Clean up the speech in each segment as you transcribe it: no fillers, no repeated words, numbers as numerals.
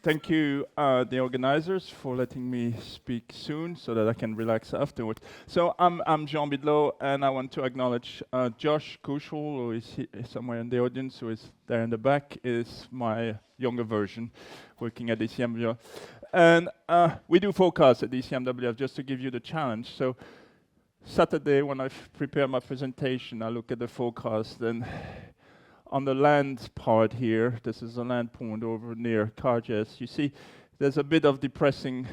Thank you, the organizers, for letting me speak soon so that I can relax afterwards. So I'm Jean Bidlot, and I want to acknowledge Josh Kousal, who is somewhere in the audience, who is there in the back, is my younger version working at ECMWF. And we do forecasts at ECMWF just to give you the challenge. So Saturday, when I prepare my presentation, I look at the forecast, and on the land part here, this is a land point over near Cargèse, you see there's a bit of depressing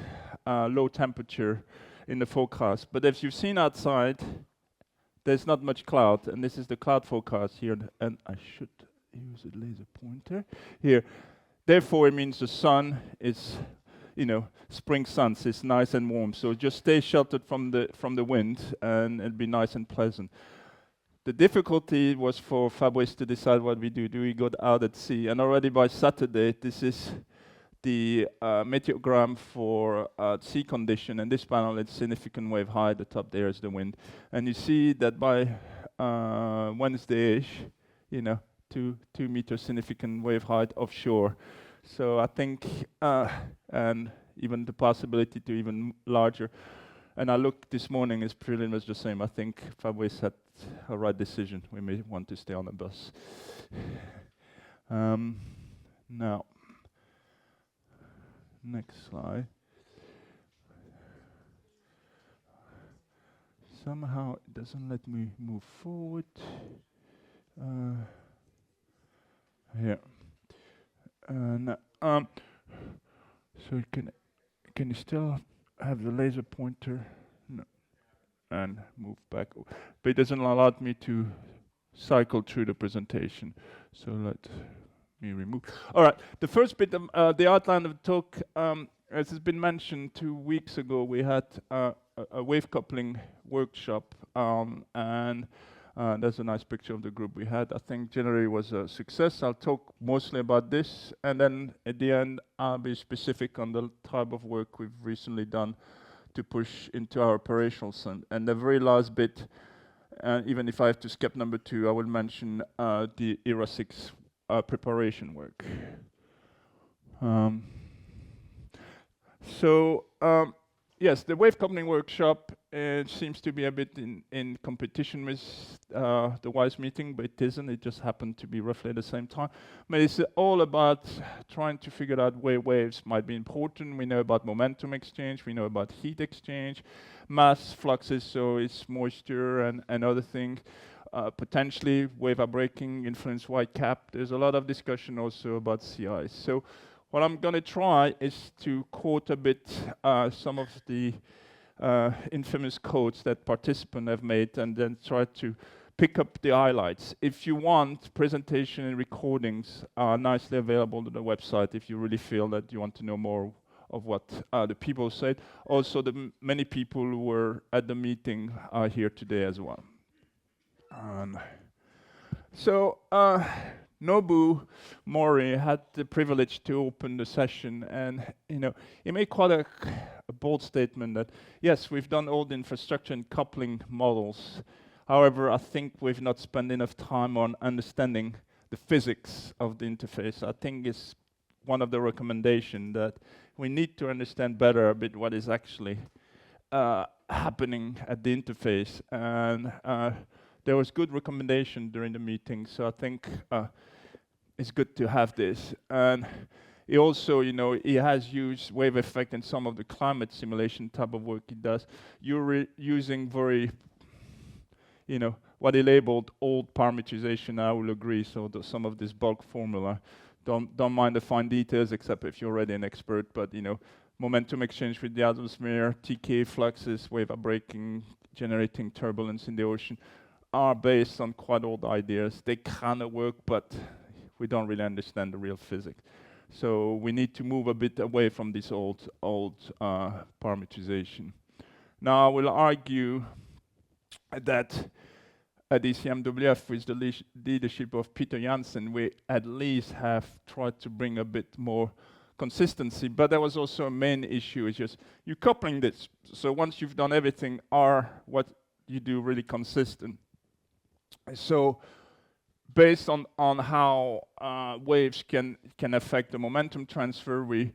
low temperature in the forecast. But as you've seen outside, there's not much cloud, and this is the cloud forecast here, and I should use a laser pointer here. Therefore, it means the sun is, spring sun, so it's nice and warm. So just stay sheltered from the wind, and it'll be nice and pleasant. The difficulty was for Fabrice to decide what we do. Do we go out at sea? And already by Saturday, this is the meteogram for sea condition. And this panel is significant wave high. The top there is the wind. And you see that by Wednesday-ish, 2 meters significant wave height offshore. So I think, and even the possibility to even larger. And I looked this morning, it's pretty much the same. I think Fabrice had a right decision. We may want to stay on the bus. Now, next slide. Somehow it doesn't let me move forward. Here. So can you still have the laser pointer? No. And move back. But it doesn't allow me to cycle through the presentation. So let me remove. All right. The first bit, the outline of the talk, as has been mentioned 2 weeks ago, we had a wave coupling workshop, and there's a nice picture of the group we had. I think generally it was a success. I'll talk mostly about this, and then at the end, I'll be specific on the type of work we've recently done to push into our operations. And the very last bit, even if I have to skip number 2, I will mention the ERA 6 preparation work. Yes, the wave coupling workshop seems to be a bit in competition with the WISE meeting, but it isn't. It just happened to be roughly at the same time. But it's all about trying to figure out where waves might be important. We know about momentum exchange. We know about heat exchange, mass fluxes, so it's moisture and other things. Potentially wave breaking, influence white cap. There's a lot of discussion also about sea ice. So what I'm going to try is to quote a bit some of the infamous quotes that participants have made, and then try to pick up the highlights. If you want, presentation and recordings are nicely available on the website if you really feel that you want to know more of what the people said. Also, the many people who were at the meeting are here today as well. Nobu Mori had the privilege to open the session, and he made quite a bold statement that yes, we've done all the infrastructure and coupling models. However, I think we've not spent enough time on understanding the physics of the interface. I think it's one of the recommendations that we need to understand better a bit what is actually happening at the interface. And there was good recommendation during the meeting, so I think it's good to have this. And he also, he has used wave effect in some of the climate simulation type of work he does. You're using very, what he labeled old parameterization. I will agree. So some of this bulk formula, don't mind the fine details, except if you're already an expert. But momentum exchange with the atmosphere, TK fluxes, wave breaking, generating turbulence in the ocean, are based on quite old ideas. They kind of work, but we don't really understand the real physics. So we need to move a bit away from this old parameterization. Now I will argue that at ECMWF, with the leadership of Peter Janssen, we at least have tried to bring a bit more consistency. But there was also a main issue, is just you're coupling this. So once you've done everything, are what you do really consistent? So based on how waves can affect the momentum transfer, we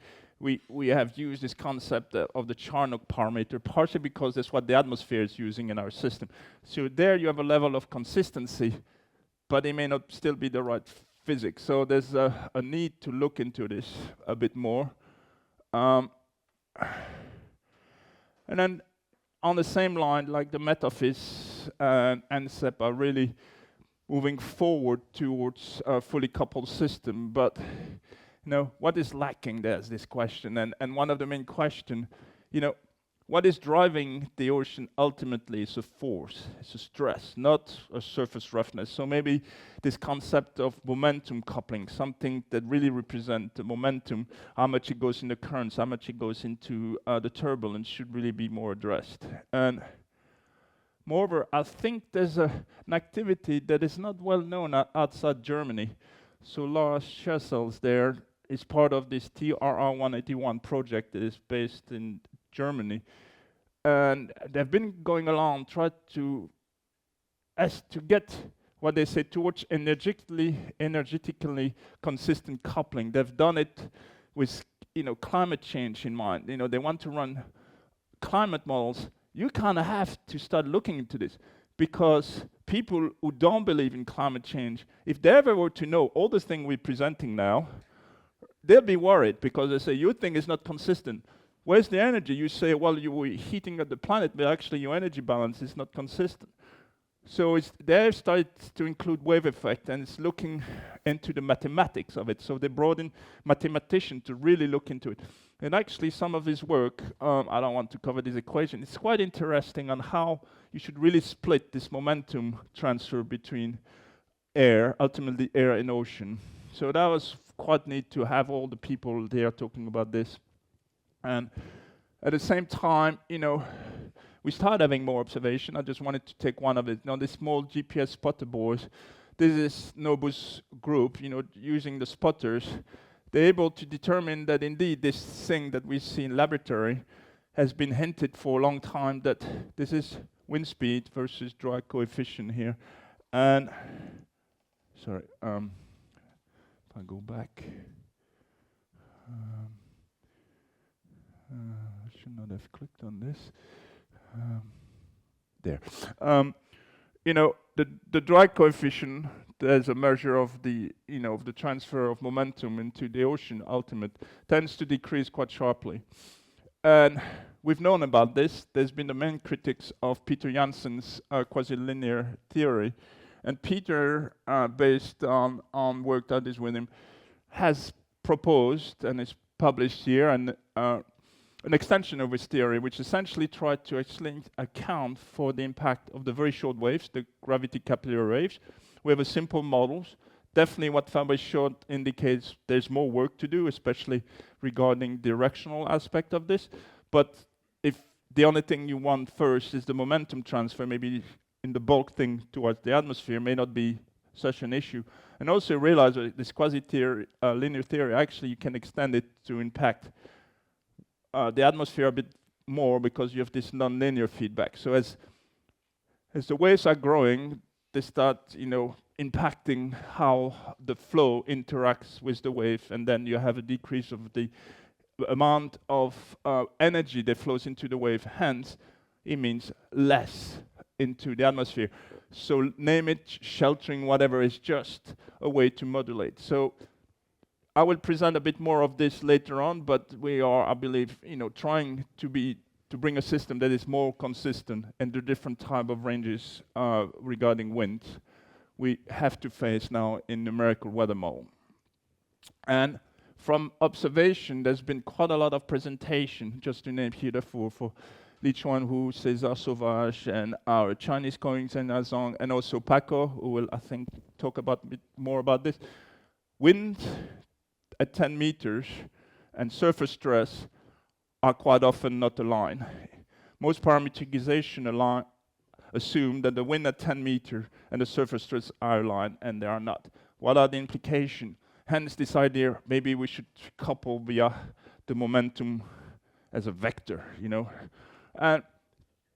have used this concept of the Charnock parameter, partially because that's what the atmosphere is using in our system. So there you have a level of consistency, but it may not still be the right physics. So there's a need to look into this a bit more. And then on the same line, like the Metaphys and NCEP are really moving forward towards a fully coupled system, but what is lacking? There's this question, and one of the main question, what is driving the ocean ultimately is a force, it's a stress, not a surface roughness. So maybe this concept of momentum coupling, something that really represents the momentum, how much it goes in the currents, how much it goes into the turbulence, should really be more addressed. And moreover, I think there's an activity that is not well known outside Germany. So Lars Schessels there is part of this TRR 181 project that is based in Germany. And they've been going along, trying to get what they say towards energetically consistent coupling. They've done it with climate change in mind. They want to run climate models. You kind of have to start looking into this, because people who don't believe in climate change, if they ever were to know all the things we're presenting now, they'll be worried, because they say, your thing is not consistent. Where's the energy? You say, well, you were heating up the planet, but actually your energy balance is not consistent. So they've started to include wave effect, and it's looking into the mathematics of it. So they brought in mathematicians to really look into it. And actually some of his work, I don't want to cover this equation, it's quite interesting on how you should really split this momentum transfer between air, ultimately air and ocean. So that was quite neat to have all the people there talking about this. And at the same time, we started having more observation. I just wanted to take one of it. Now, this small GPS spotter boys, this is Nobu's group, using the spotters. They're able to determine that indeed this thing that we see in laboratory has been hinted for a long time, that this is wind speed versus drag coefficient here. And, sorry, if I go back, I should not have clicked on this. There. The drag coefficient, there's a measure of the transfer of momentum into the ocean ultimate, tends to decrease quite sharply. And we've known about this. There's been the main critics of Peter Janssen's quasi-linear theory. And Peter, based on work that is with him, has proposed, and is published here, and an extension of his theory, which essentially tried to actually account for the impact of the very short waves, the gravity capillary waves. We have a simple models. Definitely what Fabrice showed indicates there's more work to do, especially regarding directional aspect of this. But if the only thing you want first is the momentum transfer, maybe in the bulk thing towards the atmosphere may not be such an issue. And also realize that this quasi-linear theory, actually you can extend it to impact the atmosphere a bit more, because you have this non-linear feedback. So as the waves are growing, they start, impacting how the flow interacts with the wave, and then you have a decrease of the amount of energy that flows into the wave. Hence, it means less into the atmosphere. So name it sheltering, whatever, is just a way to modulate. So I will present a bit more of this later on, but we are, I believe, trying to bring a system that is more consistent in the different type of ranges regarding wind we have to face now in numerical weather model. And from observation, there's been quite a lot of presentation, just to name here for Li Chuanhu, César Sauvage, and our Chinese colleagues in Azong, and also Paco, who will, I think, talk a bit more about this. Wind at 10 meters and surface stress are quite often not aligned. Most parameterization assume that the wind at 10 meters and the surface stress are aligned, and they are not. What are the implications? Hence this idea, maybe we should couple via the momentum as a vector, And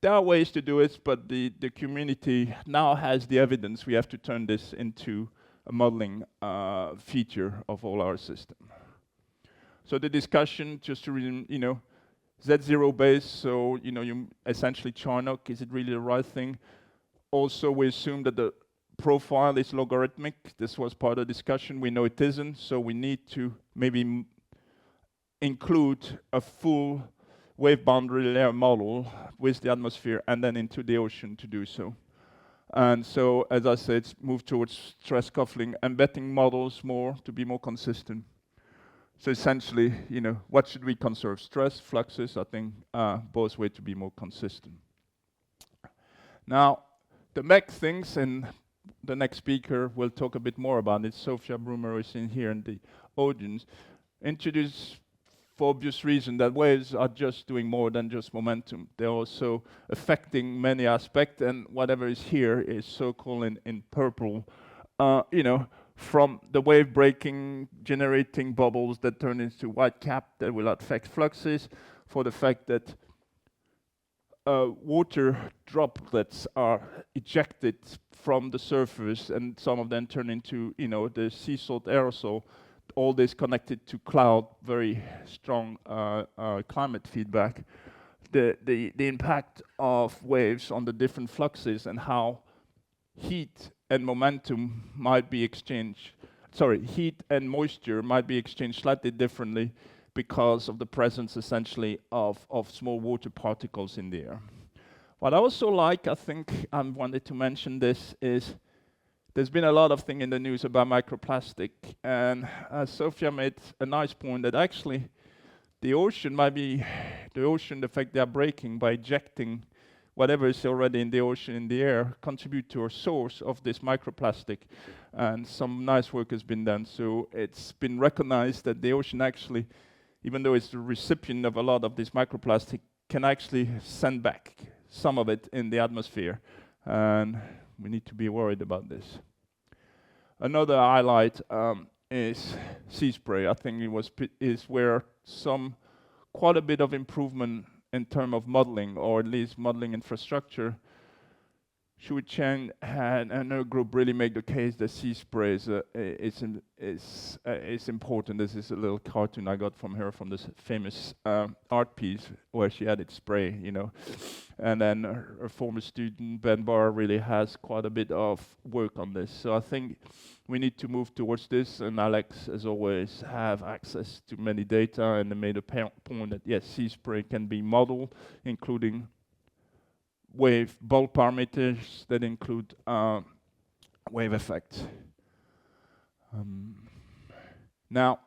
there are ways to do it, but the community now has the evidence. We have to turn this into a modeling feature of all our system. So the discussion, just to Z0 base, so you essentially Charnock, is it really the right thing? Also, we assume that the profile is logarithmic. This was part of the discussion. We know it isn't, so we need to maybe include a full wave boundary layer model with the atmosphere and then into the ocean to do so. And so, as I said, move towards stress coupling, embedding models more to be more consistent. So essentially, what should we conserve? Stress, fluxes, I think both ways to be more consistent. Now, the next things, and the next speaker will talk a bit more about it, Sophia Brumer is in here in the audience, introduce for obvious reason that waves are just doing more than just momentum. They're also affecting many aspects, and whatever is here is so-called in purple, from the wave breaking, generating bubbles that turn into white cap that will affect fluxes, for the fact that water droplets are ejected from the surface and some of them turn into, the sea salt aerosol. All this connected to cloud, very strong climate feedback. The impact of waves on the different fluxes and how heat and momentum might be exchanged. Heat and moisture might be exchanged slightly differently because of the presence essentially of small water particles in the air. What I also like, I think I wanted to mention this, is there's been a lot of thing in the news about microplastic, and Sophia made a nice point that actually the fact they are breaking by ejecting whatever is already in the ocean, in the air, contribute to a source of this microplastic, and some nice work has been done. So it's been recognized that the ocean actually, even though it's the recipient of a lot of this microplastic, can actually send back some of it in the atmosphere, and we need to be worried about this. Another highlight is sea spray. I think is where quite a bit of improvement in terms of modeling, or at least modeling infrastructure. Shui Chen and her group really make the case that sea spray is important. This is a little cartoon I got from her from this famous art piece where she added spray, And then her former student, Ben Barr, really has quite a bit of work on this. So I think we need to move towards this, and Alex, as always, have access to many data, and they made a point that, yes, sea spray can be modeled, including wave bulk parameters that include wave effects. Now,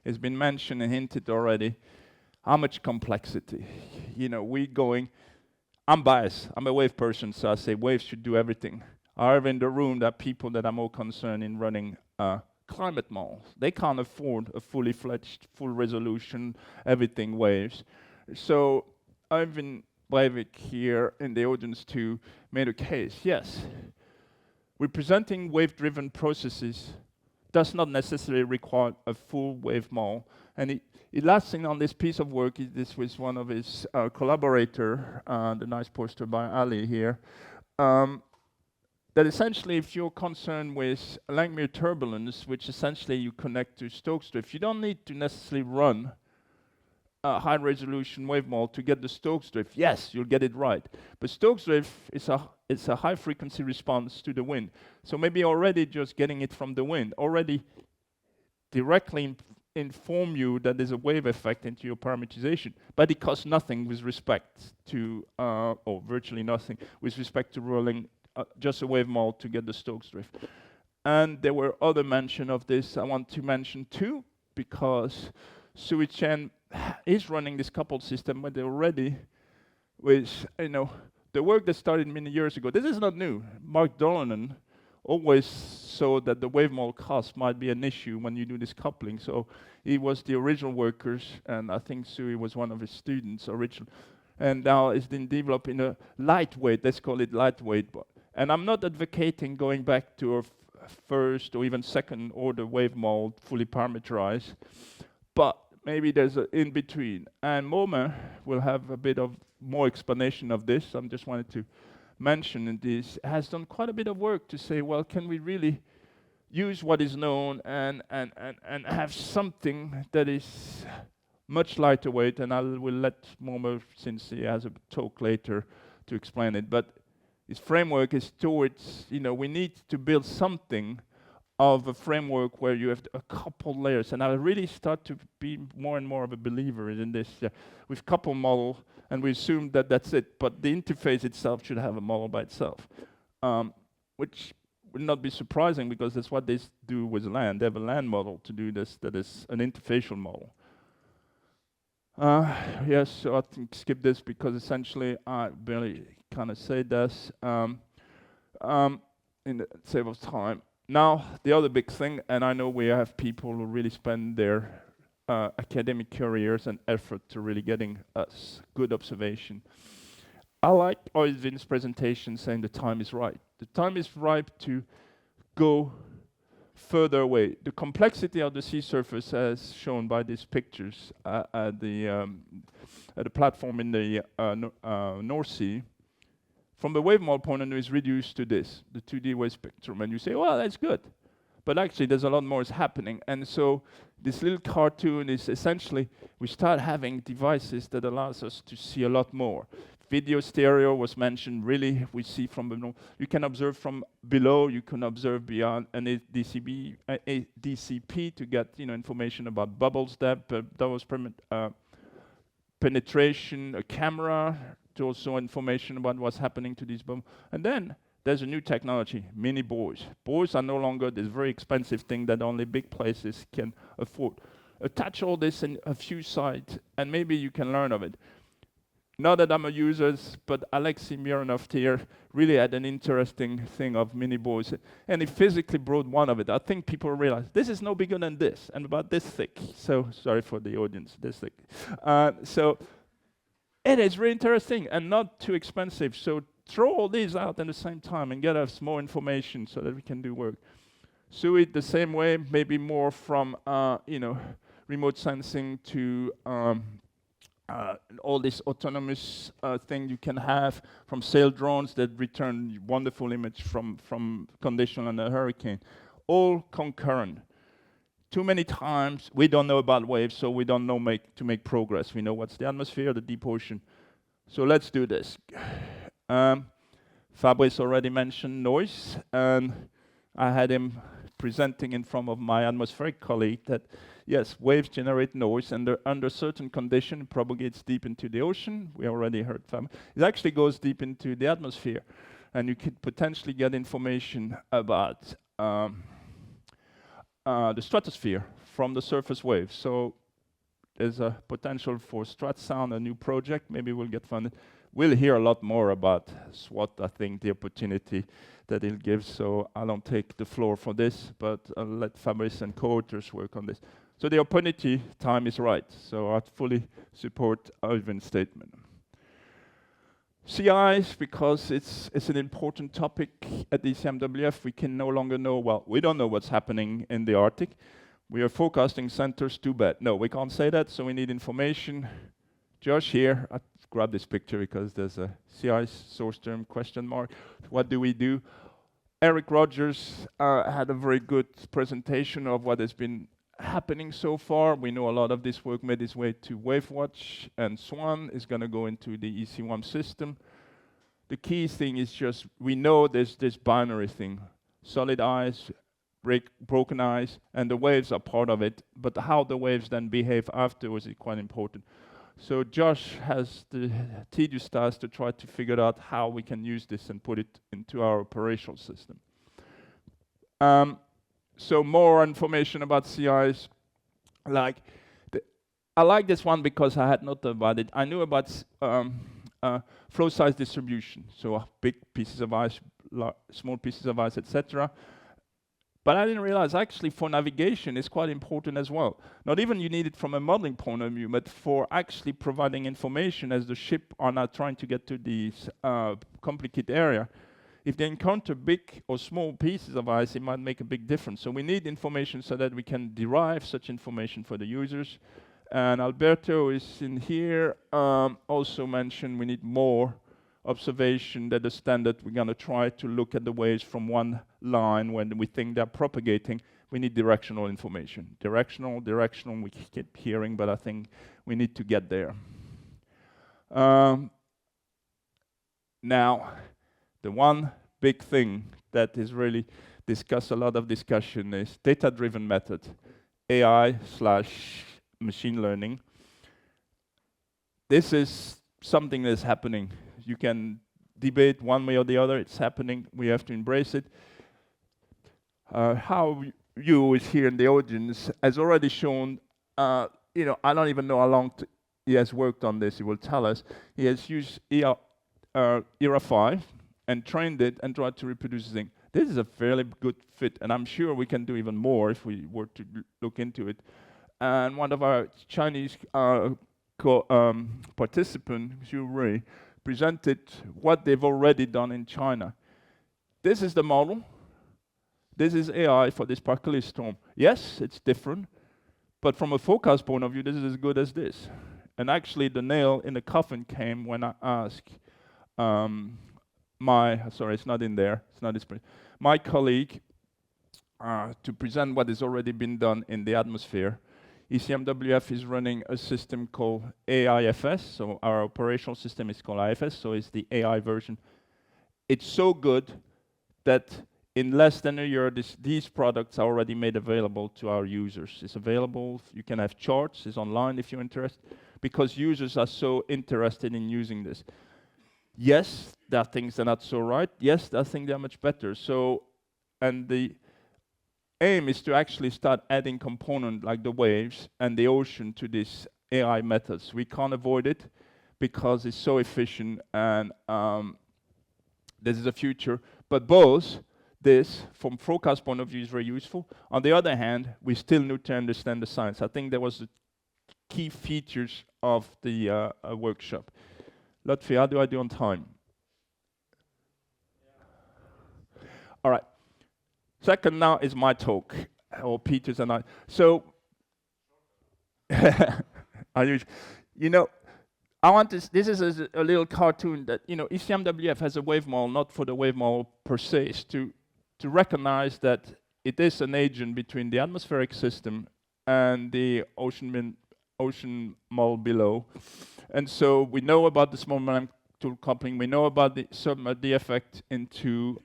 it's been mentioned and hinted already, how much complexity. I'm biased, I'm a wave person, so I say waves should do everything. However, in the room, there are people that are more concerned in running climate models. They can't afford a fully fledged, full resolution, everything waves. So Ardhuin here in the audience too made a case. Yes, representing wave-driven processes does not necessarily require a full wave model. And the last thing on this piece of work is this was one of his collaborator, the nice poster by Ali here, that essentially if you're concerned with Langmuir turbulence, which essentially you connect to Stokes drift, you don't need to necessarily run a high-resolution wave model to get the Stokes drift. Yes, you'll get it right. But Stokes drift is a high-frequency response to the wind. So maybe already just getting it from the wind already directly inform you that there's a wave effect into your parameterization. But it costs nothing with respect to, or virtually nothing, with respect to rolling just a wave model to get the Stokes drift. And there were other mention of this I want to mention too, because Sui Chen is running this coupled system, but already with, the work that started many years ago. This is not new. Mark Dolanen always saw that the wave model cost might be an issue when you do this coupling. So he was the original workers, and I think Sui was one of his students originally. And now it's been developed in a lightweight, let's call it lightweight. And I'm not advocating going back to a first or even second order wave model fully parameterized, but maybe there's an in-between. And Momer will have a bit of more explanation of this. I just wanted to mention this has done quite a bit of work to say, well, can we really use what is known and have something that is much lighter weight, and I will let Momo, since he has a talk later, to explain it. But his framework is towards, we need to build something of a framework where you have a couple layers. And I really start to be more and more of a believer in this. With couple model, and we assume that that's it, but the interface itself should have a model by itself, which would not be surprising because that's what they do with land. They have a land model to do this that is an interfacial model. Yes, so I think skip this because essentially I barely kind of say this in the sake of time. Now, the other big thing, and I know we have people who really spend their academic careers and effort to really getting us good observation. I like Ardhuin's presentation saying the time is right. The time is ripe to go further away. The complexity of the sea surface, as shown by these pictures at the platform in the North Sea, from the wave model point of view, is reduced to this, the 2D wave spectrum. And you say, well, that's good. But actually, there's a lot more is happening. And so this little cartoon is essentially, we start having devices that allows us to see a lot more. Video stereo was mentioned. Really, we see from below. You can observe from below. You can observe beyond an DCP to get information about bubbles depth, penetration, a camera to also information about what's happening to these bubbles. And then there's a new technology, mini buoys. Buoys are no longer this very expensive thing that only big places can afford. Attach all this in a few sites, and maybe you can learn of it. Not that I'm a user, but Alexei Mironov here really had an interesting thing of mini buoys, and he physically brought one of it. I think people realize this is no bigger than this, and about this thick. So sorry for the audience, this thick. So it is really interesting and not too expensive. So throw all these out at the same time and get us more information so that we can do work. Suit the same way, maybe more from remote sensing to all this autonomous thing you can have from sail drones that return wonderful image from condition on a hurricane. All concurrent. Too many times we don't know about waves, so we don't know to make progress. We know what's the atmosphere, the deep ocean. So let's do this. Fabrice already mentioned noise, and I had him presenting in front of my atmospheric colleague that yes, waves generate noise, and under certain conditions it propagates deep into the ocean. We already heard Fabrice. It actually goes deep into the atmosphere, and you could potentially get information about the stratosphere from the surface waves. So there's a potential for StratSound, a new project. Maybe we'll get funded. We'll hear a lot more about SWAT, I think, the opportunity that it'll give. So I don't take the floor for this, but I'll let Fabrice and co-authors work on this. So the opportunity time is right. So I fully support Ardhuin's statement. CIs, because it's an important topic at the ECMWF, we can no longer know, well, we don't know what's happening in the Arctic. We are forecasting centers, too bad. No, we can't say that, so we need information. Josh here, I grabbed this picture because there's a CI source term question mark. What do we do? Eric Rogers had a very good presentation of what has been happening so far. We know a lot of this work made its way to WaveWatch, and SWAN is going to go into the EC1 system. The key thing is just we know there's this binary thing, solid ice, broken ice, and the waves are part of it, but how the waves then behave afterwards is quite important. So Josh has the tedious task to try to figure out how we can use this and put it into our operational system. So more information about CIs, I like this one because I had not about it. I knew about flow size distribution, so big pieces of ice, small pieces of ice, etc. But I didn't realize actually for navigation it's quite important as well. Not even you need it from a modeling point of view, but for actually providing information as the ship are now trying to get to this complicated area. If they encounter big or small pieces of ice, it might make a big difference. So we need information so that we can derive such information for the users. And Alberto is in here, also mentioned we need more observation that the standard, we're going to try to look at the waves from one line when we think they're propagating. We need directional information. Directional, we keep hearing, but I think we need to get there. Now, the one big thing that is really discussed, a lot of discussion, is data-driven method, AI/machine learning. This is something that's happening. You can debate one way or the other. It's happening. We have to embrace it. How you is here in the audience has already shown. I don't even know how long he has worked on this. He will tell us. He has used ERA 5 and trained it and tried to reproduce the thing. This is a fairly good fit, and I'm sure we can do even more if we were to look into it. And one of our Chinese participants, Xu Rui, presented what they've already done in China. This is the model. This is AI for this particular storm. Yes, it's different, but from a forecast point of view, this is as good as this. And actually, the nail in the coffin came when I asked it's not in there, it's not this, my colleague to present what has already been done in the atmosphere. ECMWF is running a system called AIFS, so our operational system is called IFS, so it's the AI version. It's so good that in less than a year, these products are already made available to our users. It's available, you can have charts, it's online if you're interested, because users are so interested in using this. Yes, there are things that are not so right. Yes, there are things that are much better. So, and the aim is to actually start adding components like the waves and the ocean to these AI methods. We can't avoid it because it's so efficient, and this is a future. But both this, from forecast point of view, is very useful. On the other hand, we still need to understand the science. I think that was the key features of the workshop. Lotfi, how do I do on time? Yeah. All right. Second now is my talk, or Peter's and I. So, I want this is a little cartoon that, ECMWF has a wave model, not for the wave model per se, is to recognize that it is an agent between the atmospheric system and the ocean model below. And so we know about the small momentum coupling, we know about the effect into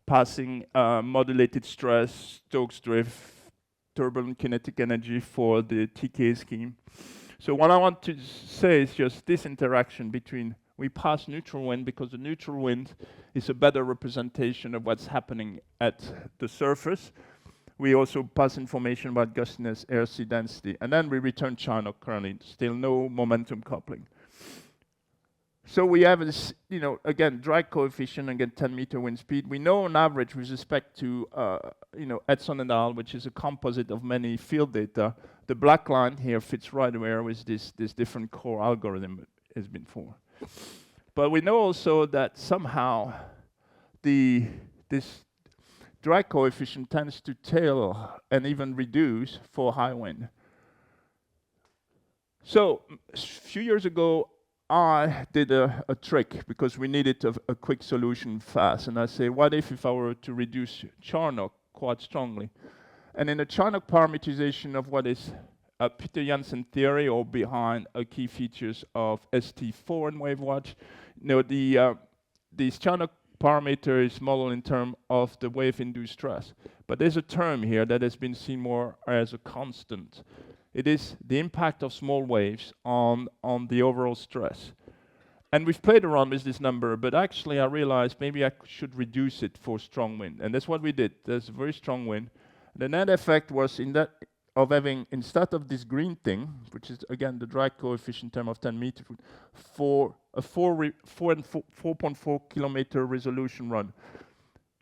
passing modulated stress, Stokes drift, turbulent kinetic energy for the TK scheme. So what I want to say is just this interaction between, we pass neutral wind because the neutral wind is a better representation of what's happening at the surface. We also pass information about gustiness, air sea density, and then we return China currently, still no momentum coupling. So we have this, again, drag coefficient, again, 10-meter wind speed. We know on average with respect to, Edson et al., which is a composite of many field data, the black line here fits right where with this different core algorithm has been formed. But we know also that somehow this drag coefficient tends to tail and even reduce for high wind. So a few years ago, I did a trick because we needed a quick solution fast. And I say, what if I were to reduce Charnock quite strongly? And in the Charnock parameterization of what is a Peter Janssen theory, or behind key features of ST4 and WaveWatch, these Charnock parameter is modeled in terms of the wave-induced stress. But there's a term here that has been seen more as a constant. It is the impact of small waves on the overall stress. And we've played around with this number, but actually I realized maybe I should reduce it for strong wind. And that's what we did. There's a very strong wind. The net effect was of having, instead of this green thing, which is again the drag coefficient term of 10 meters, for a 4.4 kilometer resolution run,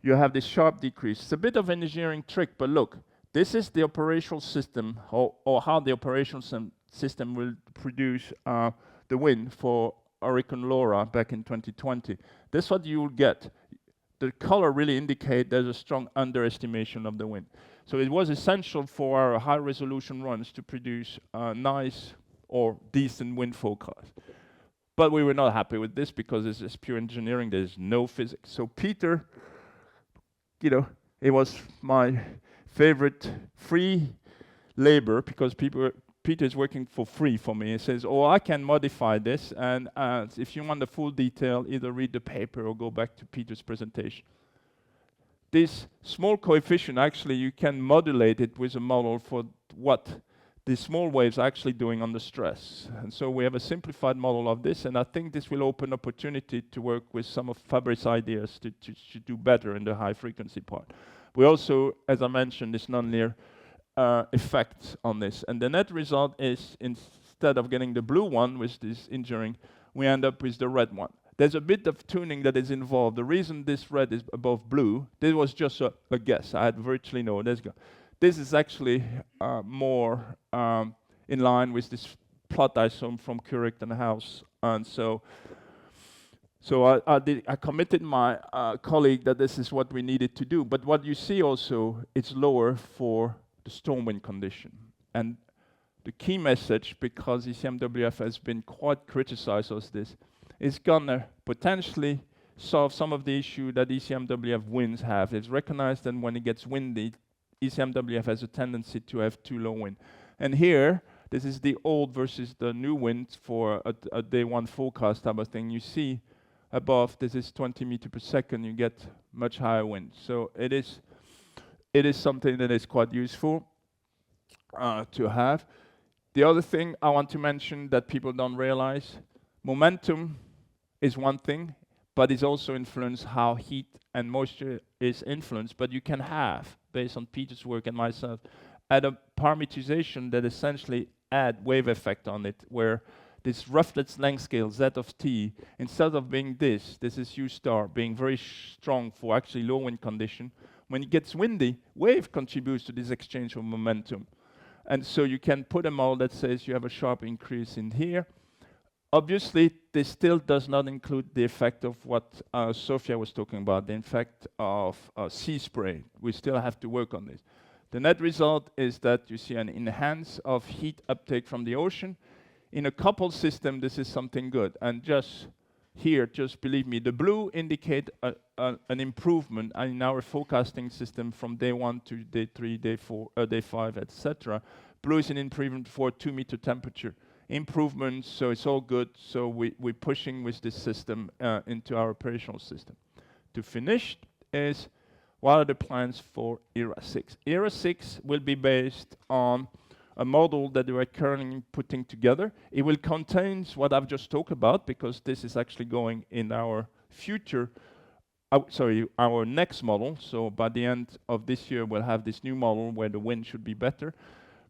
you have this sharp decrease. It's a bit of an engineering trick, but look, this is the operational system, or how the operational system will produce the wind for Hurricane Laura back in 2020. This is what you will get. The color really indicates there's a strong underestimation of the wind. So it was essential for our high-resolution runs to produce nice or decent wind forecast. But we were not happy with this because this is pure engineering. There's no physics. So Peter, it was my favorite free labor because Peter is working for free for me. He says, "Oh, I can modify this, and if you want the full detail, either read the paper or go back to Peter's presentation." This small coefficient, actually, you can modulate it with a model for what the small waves are actually doing on the stress. And so we have a simplified model of this, and I think this will open opportunity to work with some of Fabrice's ideas to do better in the high frequency part. We also, as I mentioned, this nonlinear effect on this. And the net result is, instead of getting the blue one with this injuring, we end up with the red one. There's a bit of tuning that is involved. The reason this red is above blue, this was just a guess. I had virtually no. This is actually more in line with this plot I saw from Curricht and House. And so I committed my colleague that this is what we needed to do. But what you see also, it's lower for the storm wind condition. And the key message, because ECMWF has been quite criticized as this, is gonna potentially solve some of the issue that ECMWF winds have. It's recognized that when it gets windy, ECMWF has a tendency to have too low wind. And here, this is the old versus the new wind for a day one forecast type of thing. You see above, this is 20 meters per second, you get much higher wind. So it is something that is quite useful to have. The other thing I want to mention that people don't realize, momentum is one thing, but it's also influenced how heat and moisture is influenced. But you can have, based on Peter's work and myself, add a parameterization that essentially add wave effect on it, where this Rufflet's length scale, Z of t, instead of being this is U star, being very strong for actually low wind condition. When it gets windy, wave contributes to this exchange of momentum. And so you can put a model that says you have a sharp increase in here. Obviously, this still does not include the effect of what Sophia was talking about, the effect of sea spray. We still have to work on this. The net result is that you see an enhance of heat uptake from the ocean. In a coupled system, this is something good. And just here, just believe me, the blue indicate an improvement in our forecasting system from day 1 to day 3, day 4, day 5, etc. Blue is an improvement for 2-meter temperature. Improvements, so it's all good. So we're pushing with this system into our operational system. To finish is, what are the plans for ERA 6? ERA 6 will be based on a model that we are currently putting together. It will contain what I've just talked about, because this is actually going in our future, our next model. So by the end of this year, we'll have this new model where the wind should be better.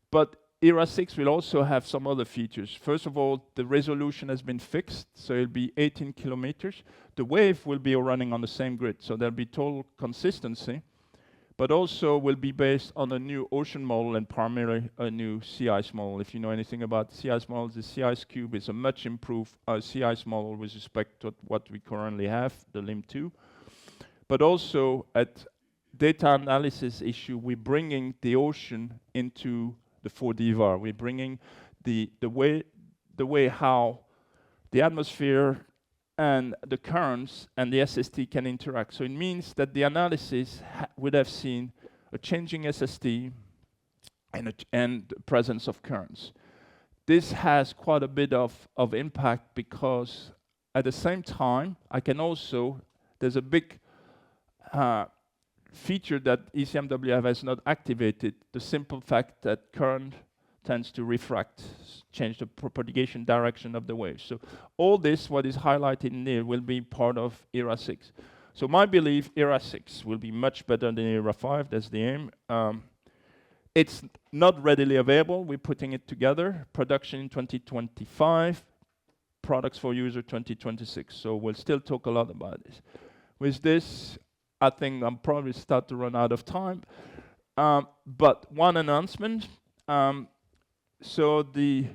But ERA 6 will also have some other features. First of all, the resolution has been fixed, so it'll be 18 kilometers. The wave will be running on the same grid, so there'll be total consistency, but also will be based on a new ocean model and primarily a new sea ice model. If you know anything about sea ice models, the sea ice cube is a much improved sea ice model with respect to what we currently have, the LIM2. But also at data analysis issue, we're bringing the ocean into the 4D VAR. We're bringing the way how the atmosphere and the currents and the SST can interact. So it means that the analysis would have seen a changing SST and the presence of currents. This has quite a bit of impact, because at the same time, I can also, there's a big feature that ECMWF has not activated, the simple fact that current tends to refract, change the propagation direction of the wave. So all this, what is highlighted in there, will be part of ERA 6. So my belief, ERA 6 will be much better than ERA 5, that's the aim. It's not readily available, we're putting it together. Production in 2025, products for user 2026. So we'll still talk a lot about this. With this, I think I'm probably start to run out of time. But one announcement. So the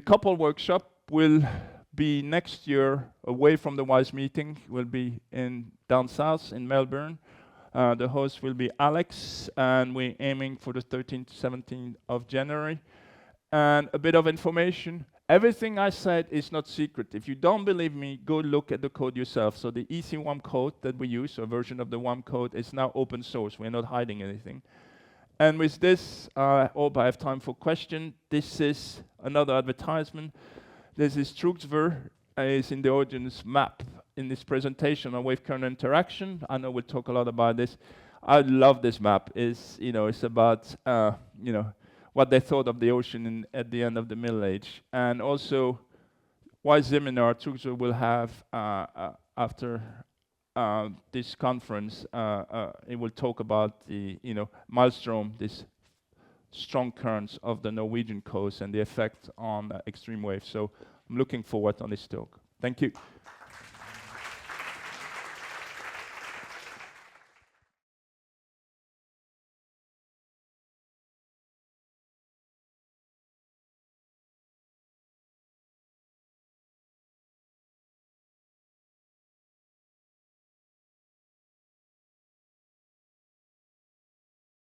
couple workshop will be next year away from the WISE meeting. Will be in down south in Melbourne. The host will be Alex, and we're aiming for the 13th to 17th of January. And a bit of information. Everything I said is not secret. If you don't believe me, go look at the code yourself. So the EC1 code that we use, a version of the WAM code, is now open source. We're not hiding anything. And with this, I hope I have time for question. This is another advertisement. This is Truxver, is in the audience map in this presentation on wave current interaction. I know we'll talk a lot about this. I love this map. It's, it's about, what they thought of the ocean at the end of the Middle Age. And also, why seminar Truxver will have after this conference, it will talk about the, maelstrom, this strong currents of the Norwegian coast and the effect on extreme waves. So I'm looking forward on this talk. Thank you.